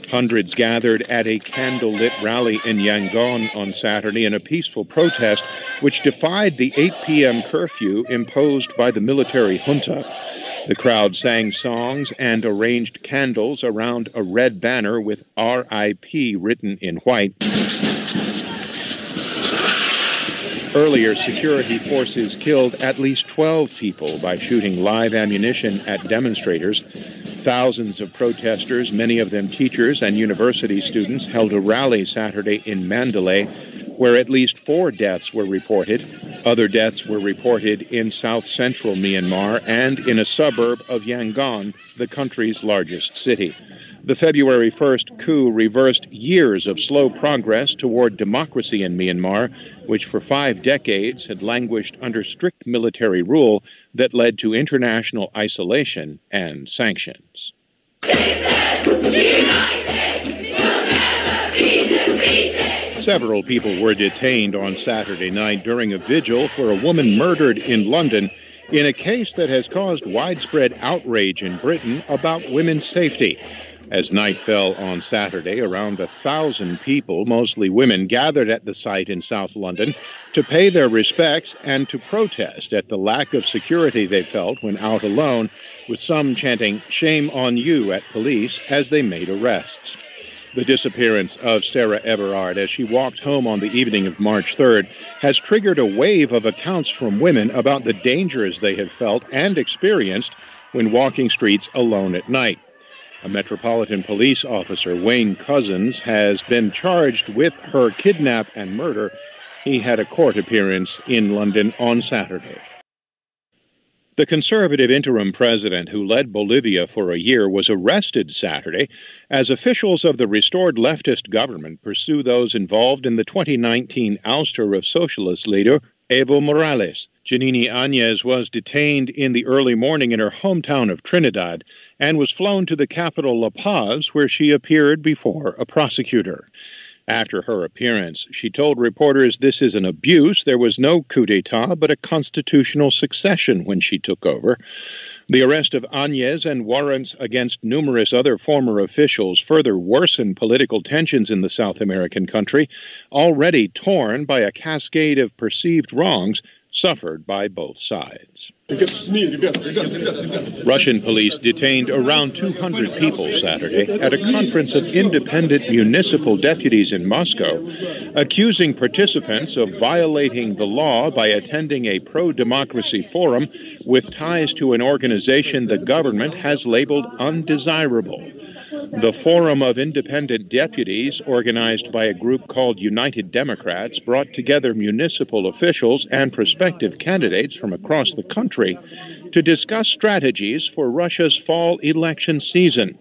Hundreds gathered at a candlelit rally in Yangon on Saturday in a peaceful protest which defied the 8 p.m. curfew imposed by the military junta. The crowd sang songs and arranged candles around a red banner with RIP written in white. Earlier, security forces killed at least 12 people by shooting live ammunition at demonstrators. Thousands of protesters, many of them teachers and university students, held a rally Saturday in Mandalay, where at least 4 deaths were reported. Other deaths were reported in south-central Myanmar and in a suburb of Yangon, the country's largest city. The February 1st coup reversed years of slow progress toward democracy in Myanmar, which for 5 decades had languished under strict military rule that led to international isolation and sanctions. Several people were detained on Saturday night during a vigil for a woman murdered in London in a case that has caused widespread outrage in Britain about women's safety. As night fell on Saturday, around 1,000 people, mostly women, gathered at the site in South London to pay their respects and to protest at the lack of security they felt when out alone, with some chanting, "Shame on you" at police as they made arrests. The disappearance of Sarah Everard as she walked home on the evening of March 3rd has triggered a wave of accounts from women about the dangers they have felt and experienced when walking streets alone at night. A Metropolitan Police officer, Wayne Couzens, has been charged with her kidnap and murder. He had a court appearance in London on Saturday. The conservative interim president who led Bolivia for a year was arrested Saturday as officials of the restored leftist government pursue those involved in the 2019 ouster of socialist leader Evo Morales. Janine Áñez was detained in the early morning in her hometown of Trinidad and was flown to the capital La Paz, where she appeared before a prosecutor. After her appearance, she told reporters this is an abuse. There was no coup d'etat, but a constitutional succession when she took over. The arrest of Áñez and warrants against numerous other former officials further worsen political tensions in the South American country, already torn by a cascade of perceived wrongs suffered by both sides. Russian police detained around 200 people Saturday at a conference of independent municipal deputies in Moscow, accusing participants of violating the law by attending a pro-democracy forum with ties to an organization the government has labeled undesirable. The Forum of Independent Deputies, organized by a group called United Democrats, brought together municipal officials and prospective candidates from across the country to discuss strategies for Russia's fall election season.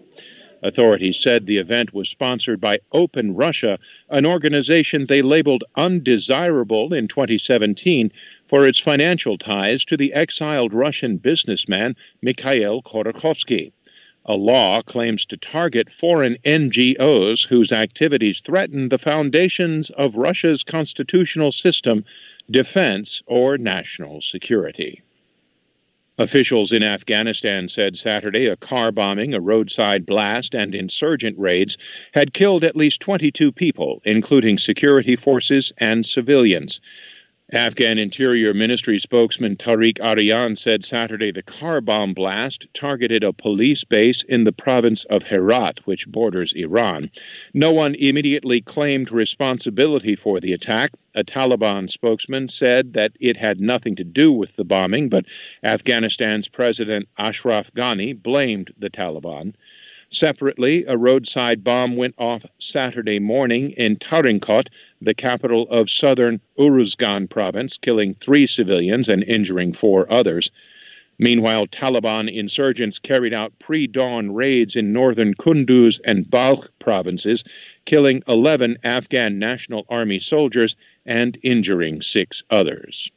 Authorities said the event was sponsored by Open Russia, an organization they labeled undesirable in 2017 for its financial ties to the exiled Russian businessman Mikhail Khodorkovsky. A law claims to target foreign NGOs whose activities threaten the foundations of Russia's constitutional system, defense, or national security. Officials in Afghanistan said Saturday a car bombing, a roadside blast, and insurgent raids had killed at least 22 people, including security forces and civilians. Afghan Interior Ministry spokesman Tariq Aryan said Saturday the car bomb blast targeted a police base in the province of Herat, which borders Iran. No one immediately claimed responsibility for the attack. A Taliban spokesman said that it had nothing to do with the bombing, but Afghanistan's President Ashraf Ghani blamed the Taliban. Separately, a roadside bomb went off Saturday morning in Tarinkot, the capital of southern Uruzgan province, killing 3 civilians and injuring 4 others. Meanwhile, Taliban insurgents carried out pre-dawn raids in northern Kunduz and Balkh provinces, killing 11 Afghan National Army soldiers and injuring 6 others.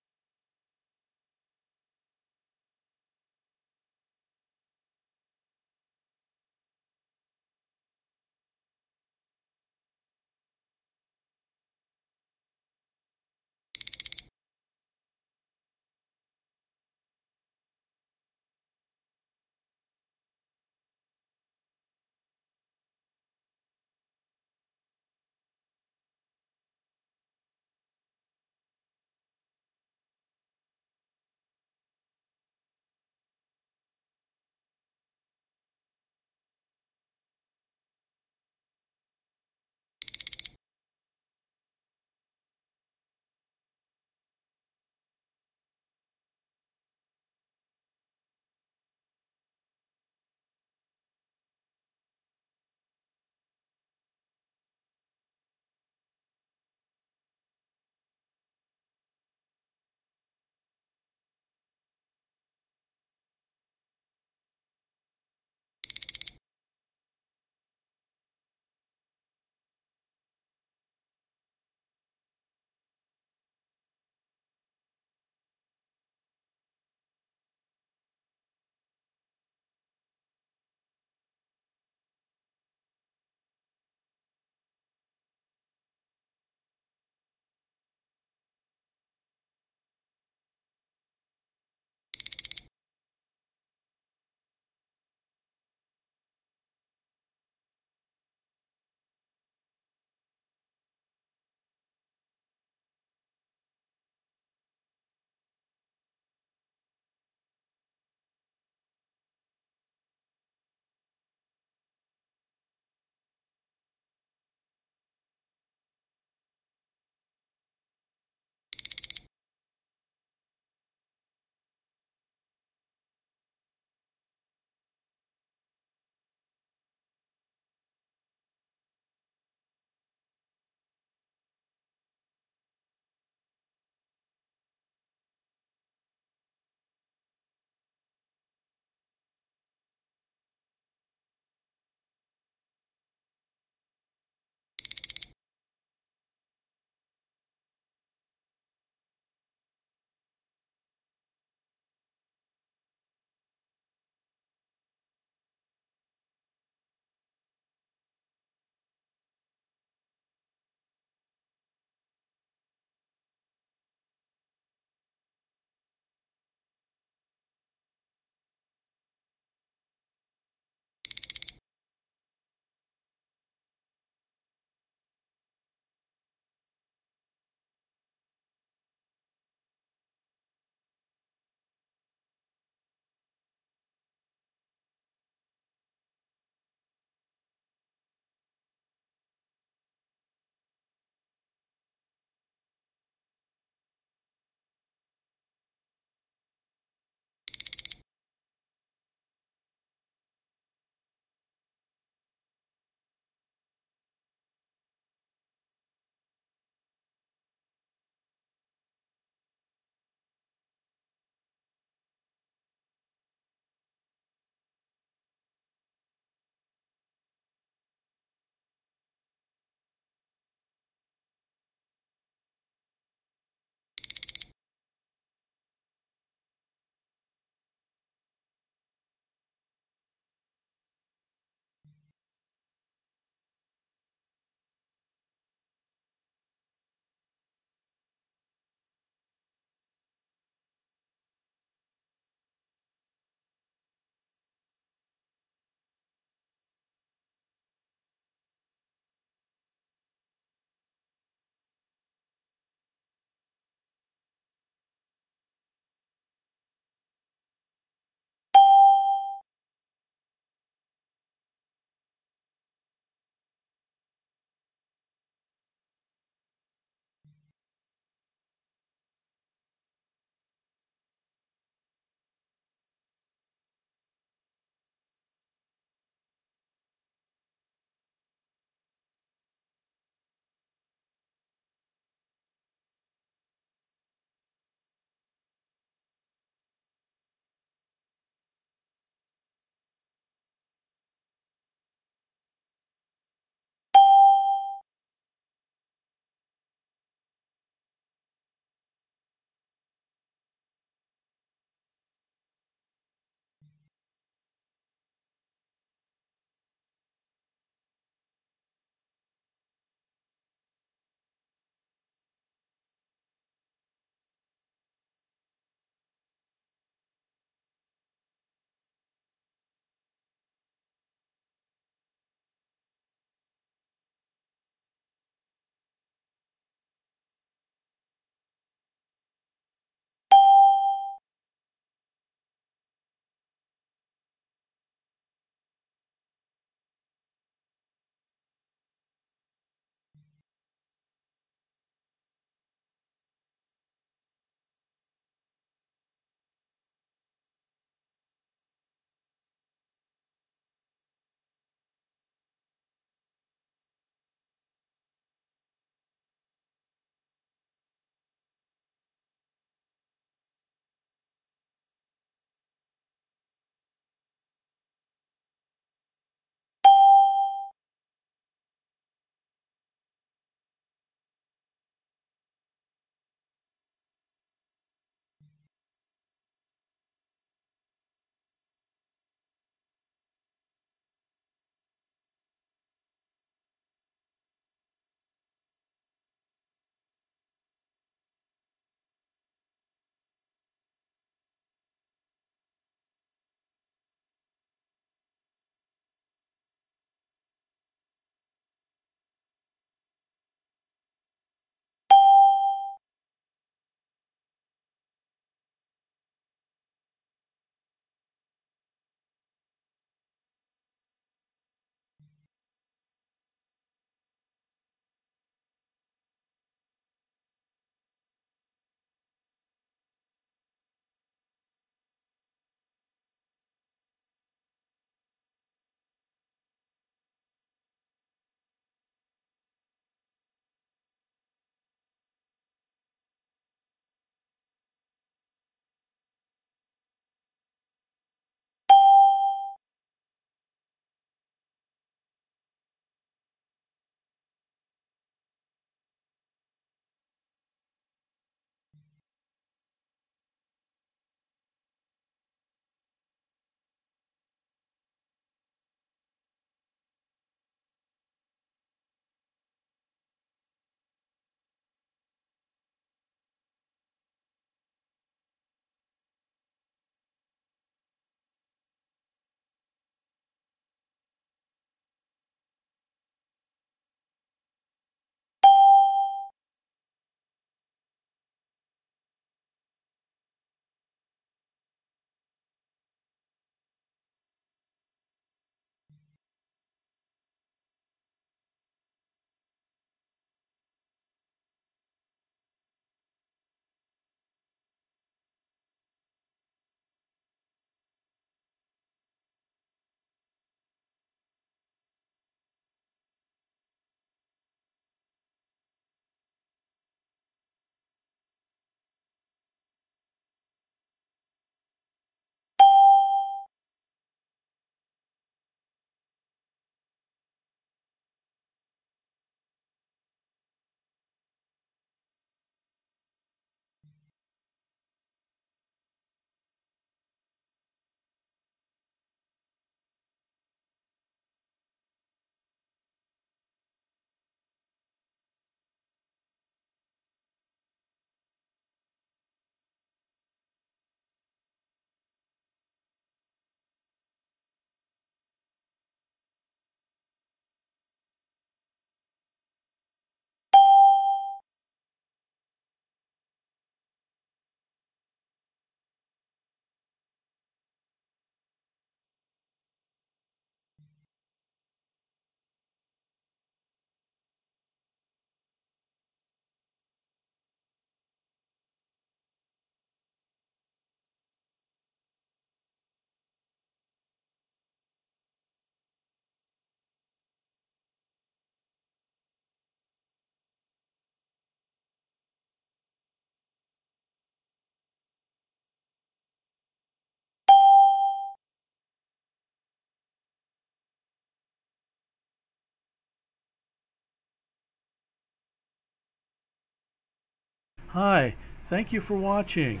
Hi, thank you for watching.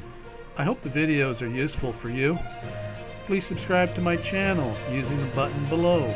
I hope the videos are useful for you. Please subscribe to my channel using the button below.